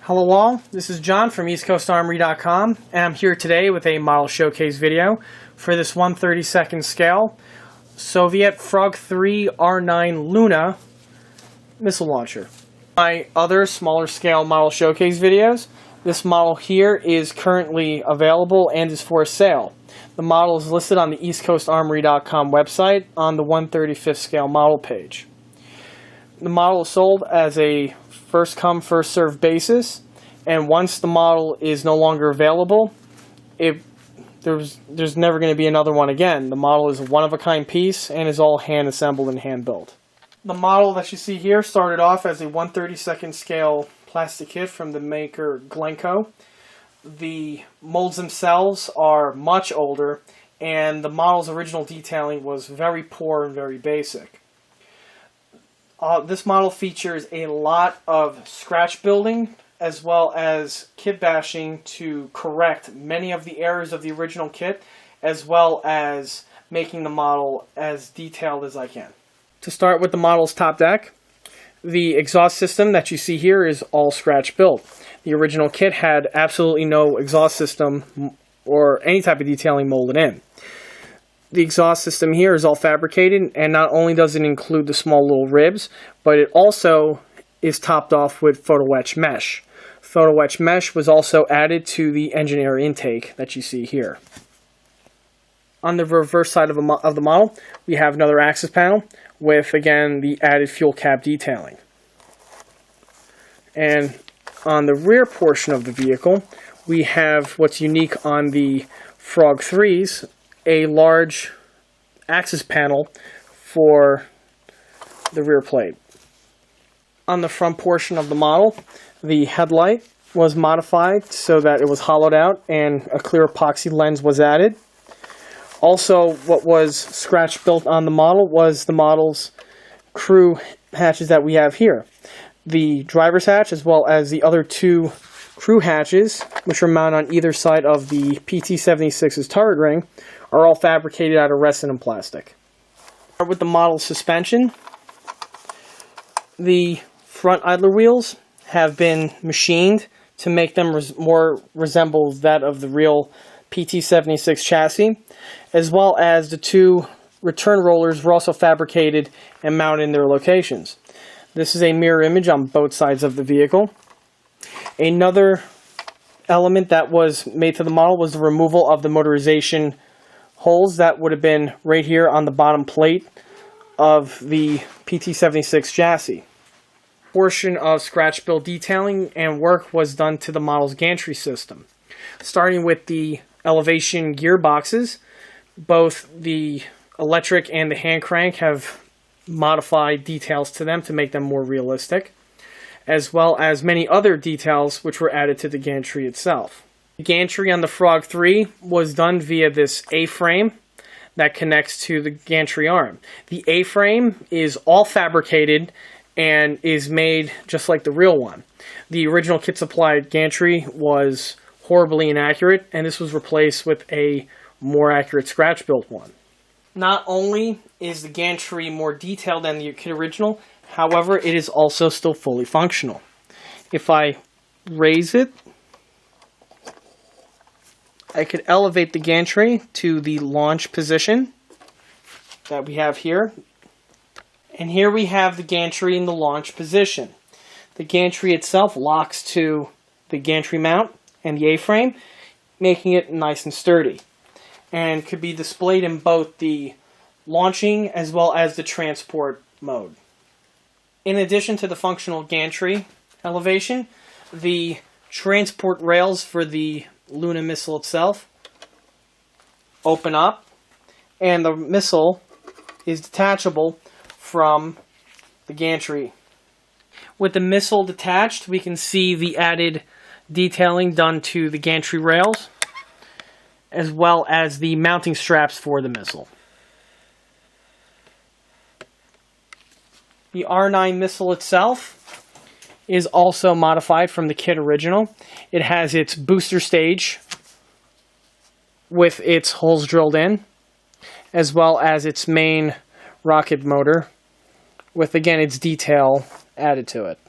Hello all, this is John from EastCoastArmory.com, and I'm here today with a model showcase video for this 1/32 scale Soviet Frog 3 R9 Luna missile launcher. My other smaller scale model showcase videos, this model here is currently available and is for sale. The model is listed on the EastCoastArmory.com website on the 1/35 scale model page. The model is sold as a first come, first served basis, and once the model is no longer available, there's never going to be another one again. The model is a one-of-a-kind piece and is all hand assembled and hand built. The model that you see here started off as a 1/32 scale plastic kit from the maker Glencoe. The molds themselves are much older, and the model's original detailing was very poor and very basic. This model features a lot of scratch building as well as kit bashing to correct many of the errors of the original kit, as well as making the model as detailed as I can. To start with the model's top deck, the exhaust system that you see here is all scratch built. The original kit had absolutely no exhaust system or any type of detailing molded in. The exhaust system here is all fabricated, and not only does it include the small little ribs, but it also is topped off with photo etch mesh. Photo etch mesh was also added to the engine air intake that you see here. On the reverse side of the model, we have another access panel with, again, the added fuel cap detailing. And on the rear portion of the vehicle, we have what's unique on the Frog 3s, a large access panel for the rear plate. On the front portion of the model, the headlight was modified so that it was hollowed out and a clear epoxy lens was added. Also, what was scratch built on the model was the model's crew hatches that we have here. The driver's hatch, as well as the other two crew hatches, which are mounted on either side of the PT-76's turret ring, are all fabricated out of resin and plastic. With the model's suspension, the front idler wheels have been machined to make them more resemble that of the real PT-76 chassis, as well as the two return rollers were also fabricated and mounted in their locations. This is a mirror image on both sides of the vehicle. Another element that was made to the model was the removal of the motorization holes that would have been right here on the bottom plate of the PT-76 chassis. Portion of scratch build detailing and work was done to the model's gantry system. Starting with the elevation gearboxes, both the electric and the hand crank have modified details to them to make them more realistic, as well as many other details which were added to the gantry itself. The gantry on the Frog 3 was done via this A-frame that connects to the gantry arm. The A-frame is all fabricated and is made just like the real one. The original kit supplied gantry was horribly inaccurate, and this was replaced with a more accurate scratch built one. Not only is the gantry more detailed than the kit original, however, it is also still fully functional. If I raise it, I could elevate the gantry to the launch position that we have here. And here we have the gantry in the launch position. The gantry itself locks to the gantry mount and the A-frame, making it nice and sturdy, and could be displayed in both the launching as well as the transport mode. In addition to the functional gantry elevation, the transport rails for the Luna missile itself open up, and the missile is detachable from the gantry. With the missile detached, we can see the added detailing done to the gantry rails, as well as the mounting straps for the missile. The R9 missile itself is also modified from the kit original. It has its booster stage with its holes drilled in, as well as its main rocket motor with, again, its detail added to it.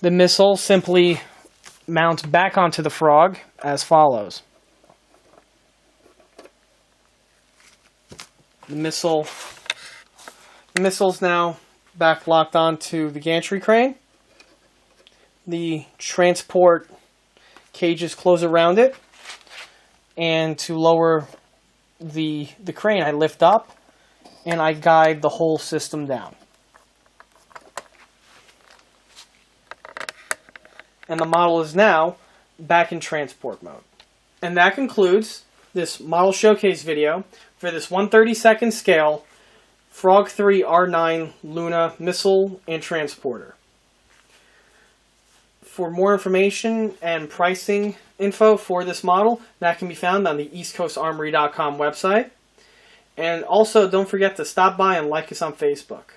The missile simply mounts back onto the frog as follows. The missile's now back locked onto the gantry crane. The transport cages close around it, and to lower the crane, I lift up and I guide the whole system down. And the model is now back in transport mode. And that concludes this model showcase video for this 1/32 scale Frog 3 R9 Luna missile and transporter. For more information and pricing info for this model, that can be found on the eastcoastarmory.com website. And also, don't forget to stop by and like us on Facebook.